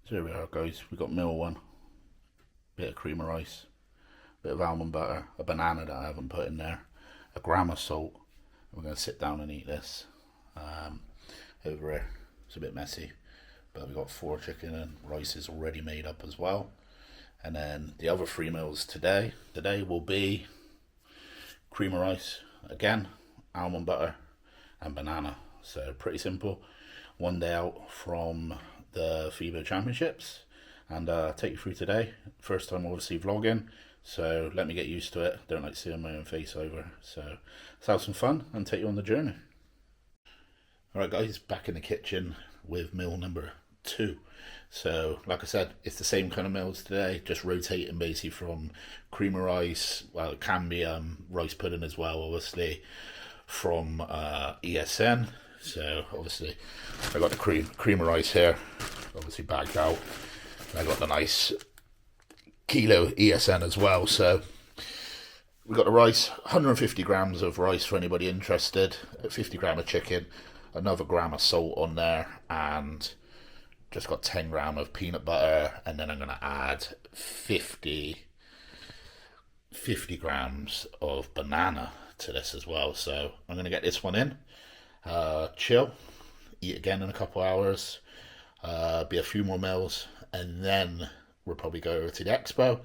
So there we are, guys. We got meal one, bit of cream of rice, bit of almond butter, a banana that I haven't put in there, a gram of salt. We're going to sit down and eat this. Over here, it's a bit messy, but we've got 4 chicken and rice is already made up as well. And then the other 3 meals today will be cream of rice, again, almond butter and banana. So pretty simple. One day out from the Fibo championships, and take you through today. First time obviously vlogging, so let me get used to it. Don't like seeing my own face over, so let's have some fun and take you on the journey. Alright guys, back in the kitchen with meal number 2. So like I said, it's the same kind of meals today, just rotating basically from cream of rice, well it can be rice pudding as well, obviously from ESN. So obviously I got the cream of rice here, obviously bagged out. I got the nice kilo ESN as well. So we got the rice, 150 grams of rice for anybody interested, 50 gram of chicken, another gram of salt on there, and just got 10 gram of peanut butter, and then I'm going to add 50 grams of banana to this as well. So I'm going to get this one in, chill, eat again in a couple hours, be a few more meals, and then we'll probably go over to the expo,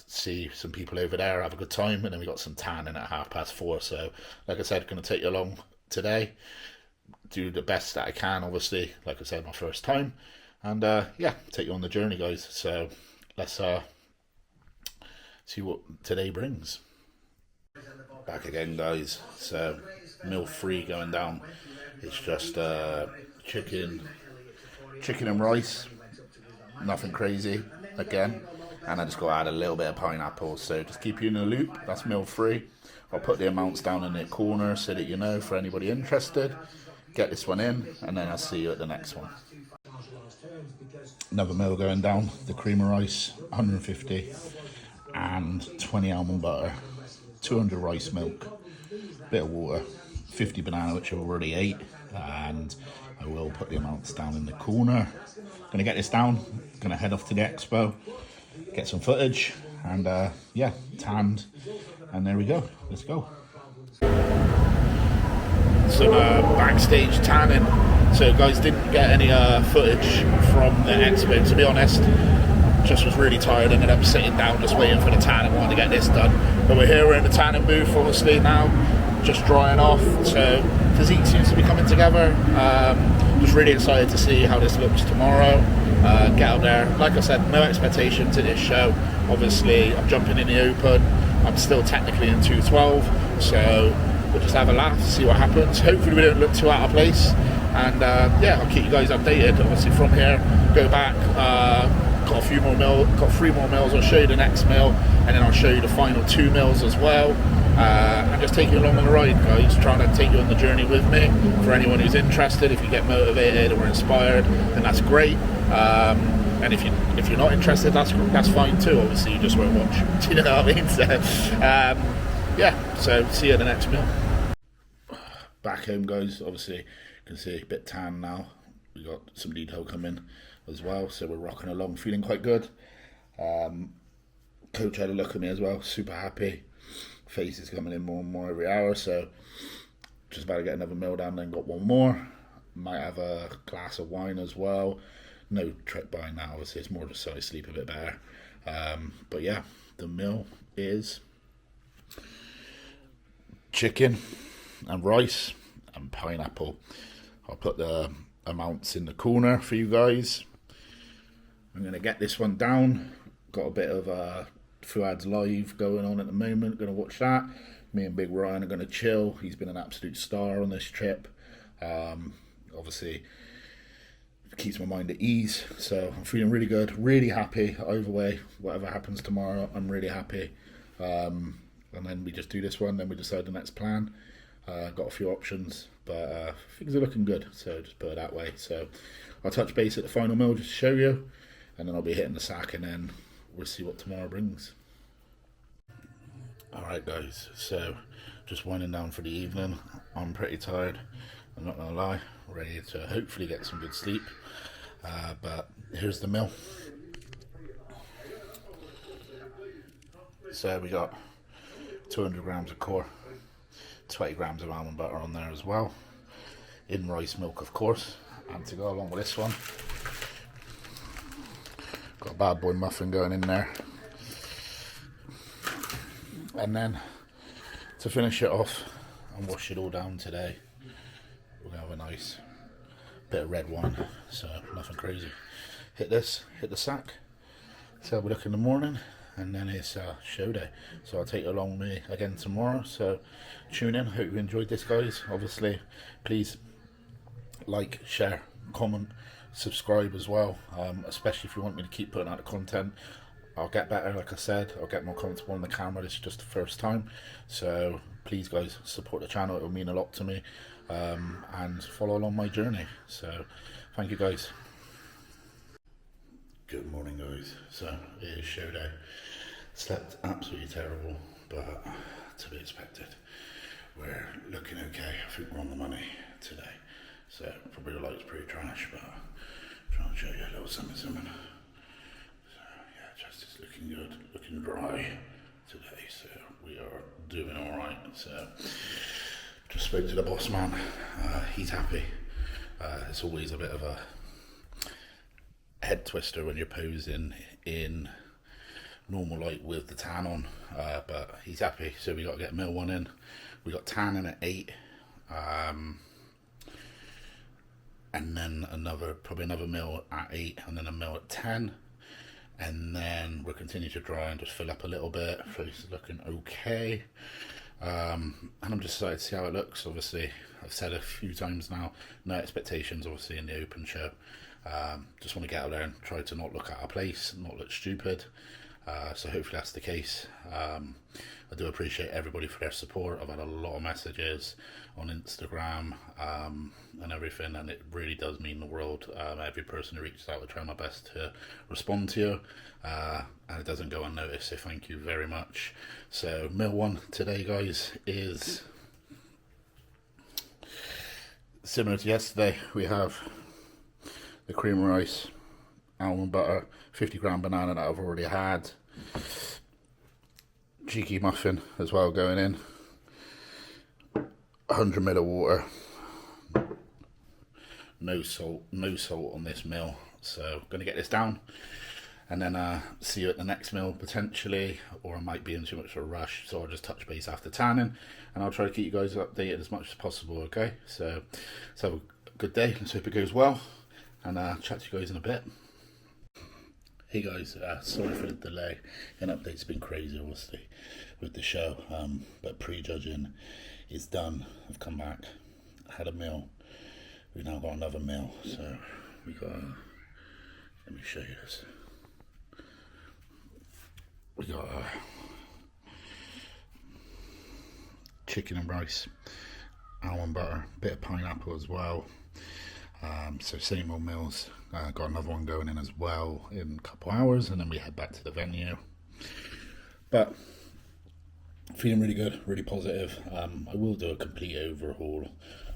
see some people over there, have a good time, and then we got some tanning at 4:30. So like I said, going to take you along today, do the best that I can, obviously, like I said, my first time, and yeah, take you on the journey, guys. So let's see what today brings. Back again, guys. So meal 3 going down. It's just chicken and rice, nothing crazy again, and I just got to add a little bit of pineapple. So just keep you in the loop. That's meal 3. I'll put the amounts down in the corner so that you know, for anybody interested. Get this one in, and then I'll see you at the next one. Another meal going down, the cream of rice, 150, and 20 almond butter, 200 rice milk, bit of water, 50 banana, which I already ate, and I will put the amounts down in the corner. Gonna get this down, gonna head off to the expo, get some footage, and yeah, tanned, and there we go. Let's go. Some backstage tanning. So guys, didn't get any footage from the expo, to be honest. Just was really tired, ended up sitting down just waiting for the tan and wanted to get this done. But we're here, we're in the tanning booth obviously now, just drying off. So physique seems to be coming together. Just really excited to see how this looks tomorrow. Get out there. Like I said, no expectation to this show. Obviously I'm jumping in the open. I'm still technically in 212, so we'll just have a laugh, see what happens. Hopefully we don't look too out of place, and yeah, I'll keep you guys updated. Obviously from here, go back, got 3 more meals. I'll show you the next meal, and then I'll show you the final 2 meals as well, and just take you along on the ride, guys, trying to take you on the journey with me. For anyone who's interested, if you get motivated or inspired, then that's great. And if you're not interested, that's fine too. Obviously, you just won't watch. Do you know what I mean? So, yeah. So see you at the next meal. Back home, guys. Obviously, you can see a bit tan now. We got some detail coming as well, so we're rocking along, feeling quite good. Coach had a look at me as well, super happy. Face is coming in more and more every hour, so just about to get another meal down. Then got 1 more. Might have a glass of wine as well. No trip by now, obviously it's more just so I sleep a bit better. But yeah, the meal is chicken and rice and pineapple. I'll put the amounts in the corner for you guys. I'm going to get this one down. Got a bit of Fuad's live going on at the moment. Going to watch that. Me and Big Ryan are going to chill. He's been an absolute star on this trip. Obviously keeps my mind at ease, so I'm feeling really good, really happy. Either way, whatever happens tomorrow, I'm really happy. And then we just do this one, then we decide the next plan. Got a few options, but things are looking good, so just put it that way. So I'll touch base at the final meal just to show you, and then I'll be hitting the sack, and then we'll see what tomorrow brings. Alright guys, so just winding down for the evening. I'm pretty tired, I'm not gonna lie. Ready to hopefully get some good sleep. But here's the meal. So we got 200 grams of core, 20 grams of almond butter on there as well, in rice milk of course, and to go along with this one, got a bad boy muffin going in there, and then to finish it off and wash it all down today, we're going to have a nice bit of red wine, so nothing crazy. Hit the sack, so we look in the morning, and then it's show day, so I'll take you along with me again tomorrow, so tune in. Hope you enjoyed this, guys. Obviously please like, share, comment, subscribe as well, especially if you want me to keep putting out the content. I'll get better, like I said, I'll get more comfortable on the camera. This is just the first time, so please guys, support the channel, it will mean a lot to me, and follow along my journey. So thank you guys. Good morning guys, so it is show day. Slept absolutely terrible, but to be expected. We're looking okay, I think we're on the money today. So probably the light's pretty trash, but I'm trying to show you a little something. So yeah, chest is looking good, looking dry today, so we are doing alright. So just spoke to the boss man, he's happy. It's always a bit of a head twister when you're posing in normal light with the tan on, but he's happy. So we got to get meal one in. We got tan in at 8, and then probably another meal at 8, and then a meal at 10, and then we'll continue to dry and just fill up a little bit. Face is looking okay, and I'm just excited to see how it looks. Obviously I've said a few times now, no expectations obviously in the open show. Just want to get out there and try to not look at our place, not look stupid, so hopefully that's the case. I do appreciate everybody for their support. I've had a lot of messages on Instagram and everything, and it really does mean the world. Every person who reaches out, I try my best to respond to you, and it doesn't go unnoticed, so thank you very much. So meal one today guys is similar to yesterday. We have the cream rice, almond butter, 50 gram banana that I've already had, cheeky muffin as well going in, 100 ml of water, no salt on this meal. So going to get this down, and then see you at the next meal potentially, or I might be in too much of a rush, so I'll just touch base after tanning, and I'll try to keep you guys updated as much as possible. Okay, so let's have a good day, let's hope it goes well, and chat to you guys in a bit. Hey guys, sorry for the delay. An update's been crazy obviously with the show, but pre-judging is done. I've come back, had a meal, we've now got another meal, so we got, let me show you this. We got chicken and rice, almond butter, bit of pineapple as well. So same old meals. Got another one going in as well in a couple hours, and then we head back to the venue. But feeling really good, really positive. I will do a complete overhaul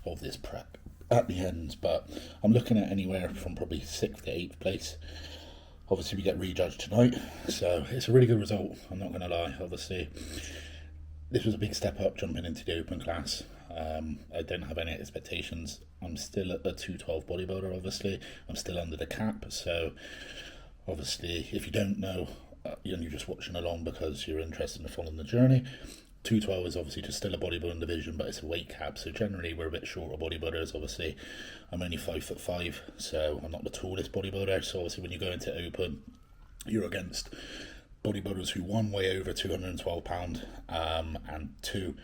of this prep at the end, but I'm looking at anywhere from probably 6th to 8th place. Obviously we get rejudged tonight, so it's a really good result, I'm not going to lie. Obviously this was a big step up jumping into the open class. I don't have any expectations. I'm still a 212 bodybuilder, obviously. I'm still under the cap, so obviously if you don't know, you're just watching along because you're interested in following the journey. 212 is obviously just still a bodybuilding division, but it's a weight cap, so generally we're a bit shorter bodybuilders. Obviously I'm only 5'5", so I'm not the tallest bodybuilder, so obviously when you go into open, you're against bodybuilders who, one, weigh over 212 pounds, and two,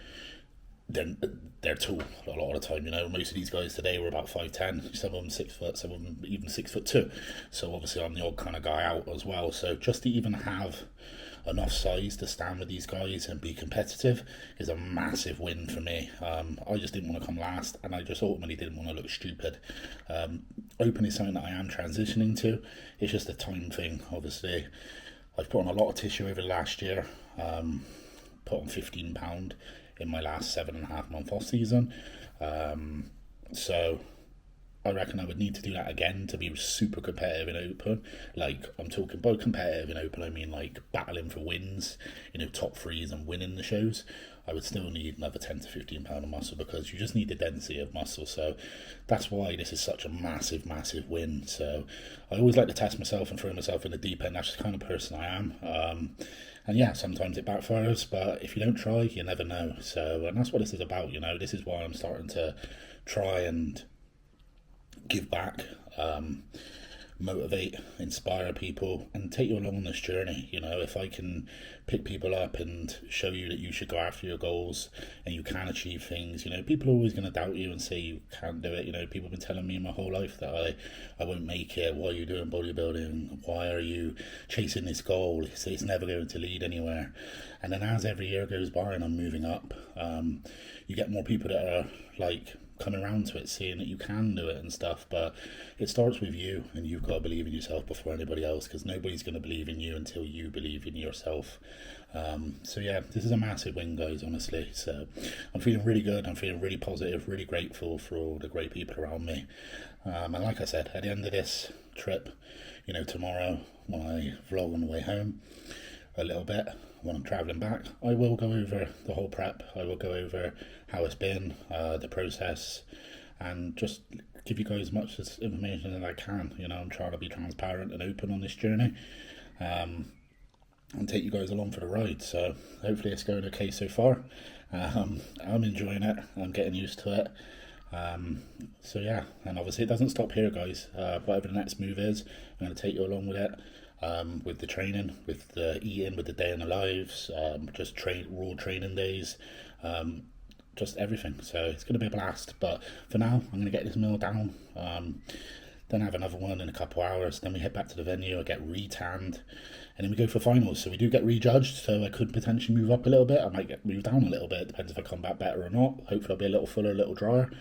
they're tall a lot of the time. You know, most of these guys today were about 5'10", some of them 6 foot, some of them even 6'2". So obviously I'm the odd kind of guy out as well. So just to even have enough size to stand with these guys and be competitive is a massive win for me. I just didn't want to come last, and I just ultimately didn't want to look stupid. Open is something that I am transitioning to. It's just a time thing. Obviously I've put on a lot of tissue over the last year, put on 15 pound in my last 7.5 month off season, so I reckon I would need to do that again to be super competitive in open. Like, I'm talking by competitive in open, I mean like battling for wins, top threes and winning the shows. I would still need another 10 to 15 pound of muscle, because you just need the density of muscle. So that's why this is such a massive, massive win. So I always like to test myself and throw myself in the deep end. That's just the kind of person I am. And yeah, sometimes it backfires, but if you don't try, you never know. So, and that's what this is about. This is why I'm starting to try and give back, motivate, inspire people, and take you along on this journey. If I can pick people up and show you that you should go after your goals and you can achieve things, people are always going to doubt you and say you can't do it. People have been telling me my whole life that I won't make it. Why are you doing bodybuilding? Why are you chasing this goal? It's never going to lead anywhere. And then as every year goes by and I'm moving up, you get more people that are like coming around to it, seeing that you can do it and stuff. But it starts with you, and you've got to believe in yourself before anybody else, because nobody's going to believe in you until you believe in yourself. So yeah, this is a massive win, guys, honestly. So I'm feeling really good. I'm feeling really positive, really grateful for all the great people around me. And like I said, at the end of this trip, tomorrow when I vlog on the way home a little bit, when I'm travelling back, I will go over the whole prep. I will go over how it's been, the process, and just give you guys as much information as I can. I'm trying to be transparent and open on this journey, and take you guys along for the ride. So hopefully it's going okay so far. I'm enjoying it. I'm getting used to it. So yeah, and obviously it doesn't stop here, guys. Whatever the next move is, I'm going to take you along with it. With the training, with the eating, with the day in the lives, just raw training days, just everything. So it's going to be a blast. But for now, I'm going to get this meal down, then have another one in a couple hours. Then we head back to the venue. I get re-tanned, and then we go for finals. So we do get rejudged. So I could potentially move up a little bit. I might get moved down a little bit. It depends if I come back better or not. Hopefully I'll be a little fuller, a little drier.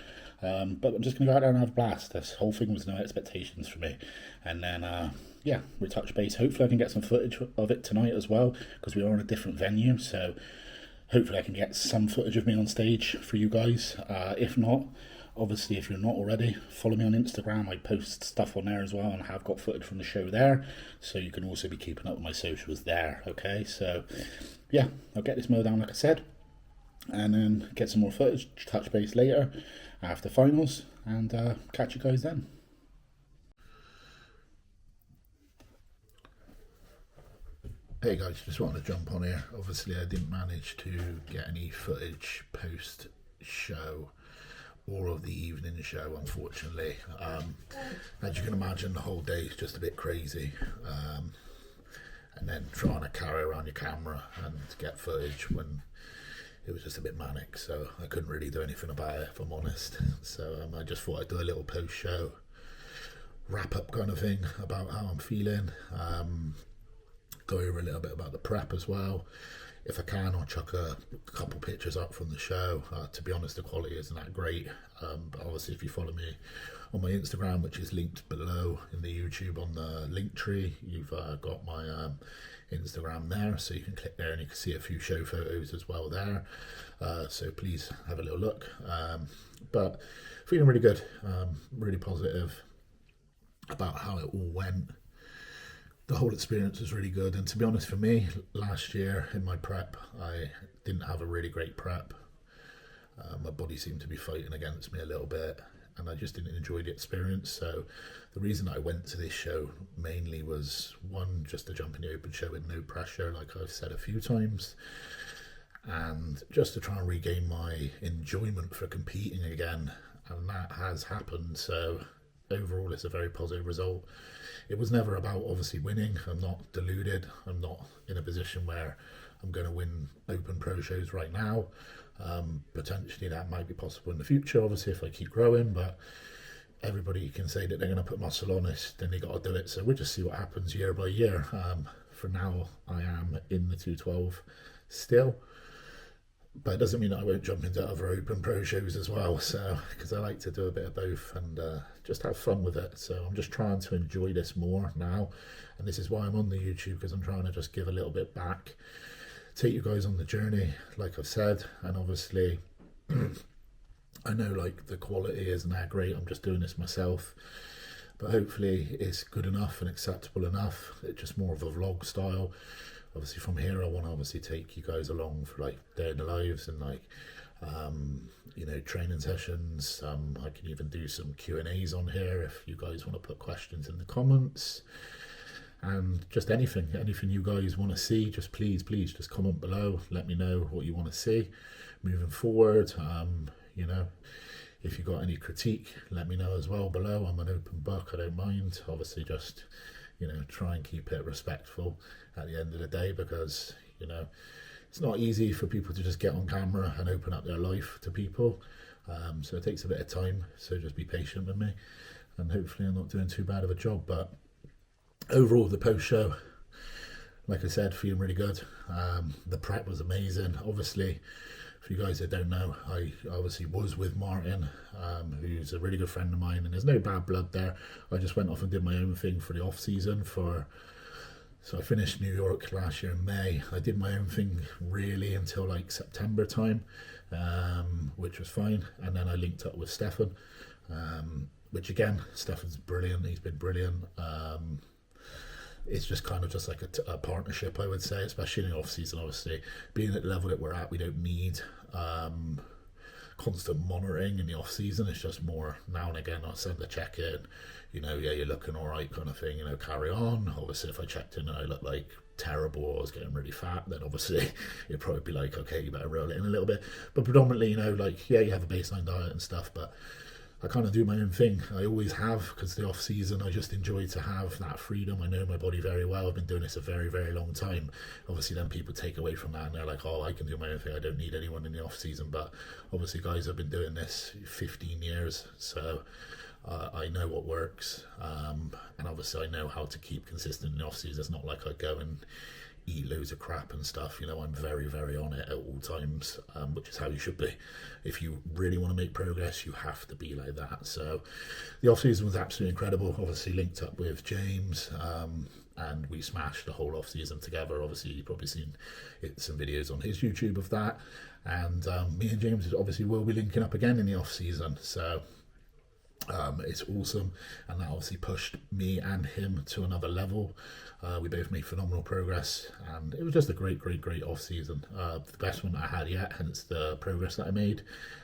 But I'm just going to go out there and have a blast. This whole thing was no expectations for me. And then, yeah, we touch base. Hopefully I can get some footage of it tonight as well, because we are in a different venue. So hopefully I can get some footage of me on stage for you guys. If not, obviously, if you're not already, follow me on Instagram. I post stuff on there as well, and I have got footage from the show there. So you can also be keeping up with my socials there, okay? So, yeah, I'll get this meal down, like I said, and then get some more footage, touch base later after finals, and catch you guys then. Hey guys, just wanted to jump on here. Obviously I didn't manage to get any footage post show or of the evening show, unfortunately. As you can imagine, the whole day is just a bit crazy, and then trying to carry around your camera and get footage when it was just a bit manic, so I couldn't really do anything about it, if I'm honest. So I just thought I'd do a little post show wrap up kind of thing about how I'm feeling, go over a little bit about the prep as well. If I can, I'll chuck a couple pictures up from the show. To be honest, the quality isn't that great, but obviously if you follow me on my Instagram, which is linked below in the YouTube on the link tree, you've got my Instagram there, so you can click there and you can see a few show photos as well there. So please have a little look. But feeling really good, really positive about how it all went. The whole experience was really good, and to be honest, for me, last year in my prep, I didn't have a really great prep. My body seemed to be fighting against me a little bit, and I just didn't enjoy the experience. So the reason I went to this show mainly was, one, just to jump in the open show with no pressure, like I've said a few times, and just to try and regain my enjoyment for competing again, and that has happened. So overall, it's a very positive result. It was never about obviously winning. I'm not deluded. I'm not in a position where I'm going to win open pro shows right now. Potentially that might be possible in the future, obviously, if I keep growing, but everybody can say that they're going to put muscle on it, then they got to do it. So we'll just see what happens year by year. For now, I am in the 212 still, but it doesn't mean that I won't jump into other open pro shows as well, so because I like to do a bit of both and just have fun with it. So I'm just trying to enjoy this more now, and this is why I'm on the YouTube, because I'm trying to just give a little bit back, take you guys on the journey, like I've said, and obviously I know like the quality isn't that great. I'm just doing this myself, but hopefully it's good enough and acceptable enough. It's just more of a vlog style. Obviously from here I want to obviously take you guys along for like day in the lives and like you know, training sessions. I can even do some Q&As on here if you guys want to put questions in the comments, and just anything you guys want to see, just please just comment below, let me know what you want to see moving forward. You know, if you got any critique, let me know as well below. I'm an open book, I don't mind. Obviously just, you know, try and keep it respectful at the end of the day, because, you know, it's not easy for people to just get on camera and open up their life to people. So it takes a bit of time, so just be patient with me, and hopefully I'm not doing too bad of a job. But overall, the post show, like I said, feeling really good. The prep was amazing. Obviously, for you guys that don't know, I obviously was with Martin, who's a really good friend of mine, and there's no bad blood there. I just went off and did my own thing for the off season. So I finished New York last year in May. I did my own thing really until like September time, which was fine. And then I linked up with Stefan, which again, Stefan's brilliant. He's been brilliant. It's just kind of just like a partnership, I would say, especially in the off season. Obviously, being at the level that we're at, we don't need constant monitoring in the off season. It's just more now and again I'll send a check in, you know, yeah, you're looking all right, kind of thing, you know, carry on. Obviously, if I checked in and I looked like terrible or I was getting really fat, then obviously it'd probably be like, okay, you better reel it in a little bit. But predominantly, you know, like, yeah, you have a baseline diet and stuff, but I kind of do my own thing. I always have, because the off season I just enjoy to have that freedom. I know my body very well. I've been doing this a very long time. Obviously, then people take away from that and they're like, "Oh, I can do my own thing. I don't need anyone in the off season." But obviously, guys, I've been doing this 15 years, so I know what works, and obviously I know how to keep consistent in the off season. It's not like I go and eat loads of crap and stuff. You know, I'm very on it at all times, which is how you should be. If you really want to make progress, you have to be like that. So the off season was absolutely incredible. Obviously linked up with James, and we smashed the whole off season together. Obviously you've probably seen some videos on his YouTube of that, and me and James obviously will be linking up again in the off season. So it's awesome, and that obviously pushed me and him to another level. We both made phenomenal progress, and it was just a great off season. The best one that I had yet, hence the progress that I made,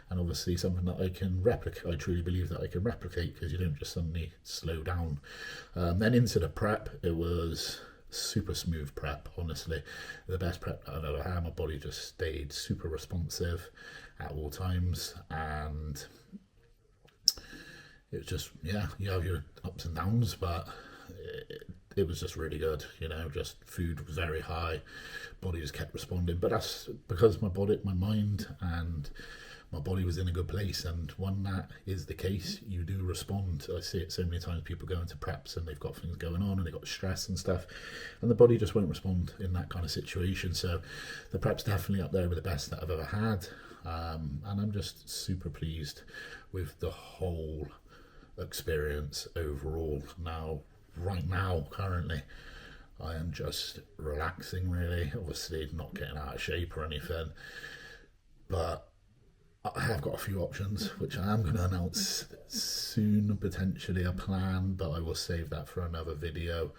and obviously something that I can replicate. I truly believe that I can replicate, because you don't just suddenly slow down. Then into the prep, it was super smooth prep, honestly. The best prep that I've ever had. My body just stayed super responsive at all times, and it was just, yeah, you have your ups and downs, but it was just really good. You know, just food was very high, body just kept responding. But that's because my mind and my body was in a good place, and when that is the case, you do respond. I see it so many times, people go into preps and they've got things going on and they've got stress and stuff, and the body just won't respond in that kind of situation. So the prep's definitely up there with the best that I've ever had, and I'm just super pleased with the whole experience overall. Now, right now, currently, I am just relaxing, really. Obviously not getting out of shape or anything, but I have got a few options which I am going to announce soon, potentially a plan, but I will save that for another video.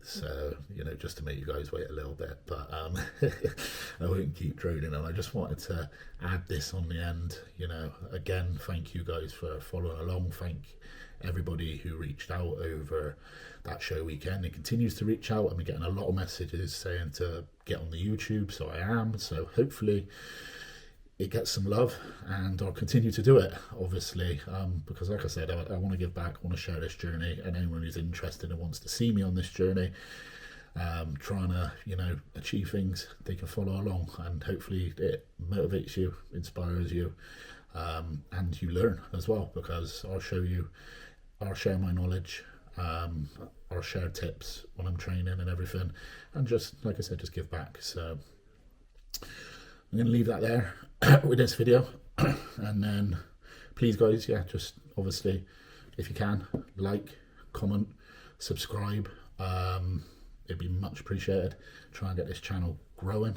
So, you know, just to make you guys wait a little bit, but I won't keep droning on. I just wanted to add this on the end. You know, again, thank you guys for following along. Thank everybody who reached out over that show weekend and continues to reach out. I'm getting a lot of messages saying to get on the YouTube, so I am. So hopefully it gets some love, and I'll continue to do it, obviously, because like I said, I want to give back, I want to share this journey, and anyone who's interested and wants to see me on this journey, trying to, you know, achieve things, they can follow along, and hopefully it motivates you, inspires you, and you learn as well, because I'll share my knowledge, I'll share tips when I'm training and everything, and just, like I said, just give back. So I'm going to leave that there with this video, and then please guys, yeah, just obviously if you can, like, comment, subscribe, it'd be much appreciated. Try and get this channel growing,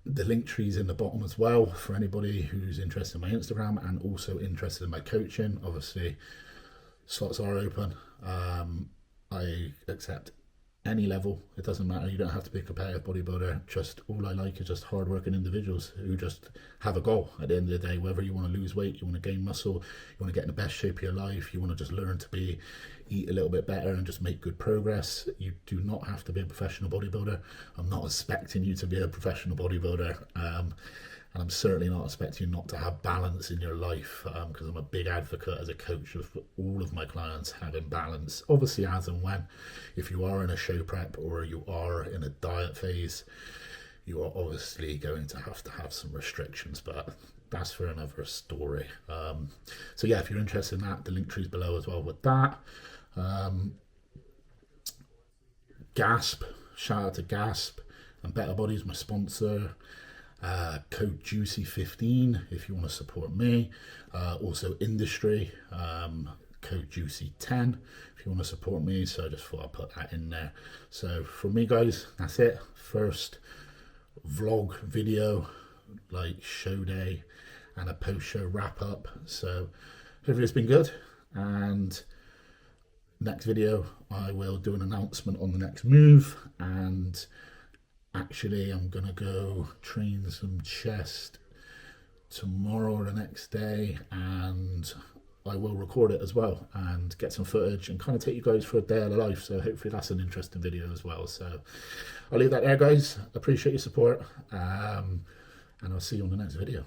The link tree's in the bottom as well for anybody who's interested in my Instagram and also interested in my coaching. Obviously, slots are open. I accept any level. It doesn't matter. You don't have to be a competitive bodybuilder. Just all I like is just hardworking individuals who just have a goal at the end of the day. Whether you want to lose weight, you want to gain muscle, you want to get in the best shape of your life, you want to just learn to eat a little bit better and just make good progress. You do not have to be a professional bodybuilder. I'm not expecting you to be a professional bodybuilder. And I'm certainly not expecting you not to have balance in your life, because I'm a big advocate as a coach of all of my clients having balance. Obviously, as and when, if you are in a show prep or you are in a diet phase, you are obviously going to have some restrictions, but that's for another story. So yeah, if you're interested in that, the link tree's below as well with that. Gasp, shout out to Gasp and Better Bodies, my sponsor. Code Juicy15 if you want to support me. Also Industry, code Juicy10 if you want to support me. So I just thought I'd put that in there. So for me, guys, that's it. First vlog video, like show day and a post-show wrap-up. So hopefully it's been good. And next video, I will do an announcement on the next move, and actually, I'm going to go train some chest tomorrow or the next day, and I will record it as well and get some footage and kind of take you guys for a day of the life. So hopefully that's an interesting video as well. So I'll leave that there, guys. Appreciate your support, and I'll see you on the next video.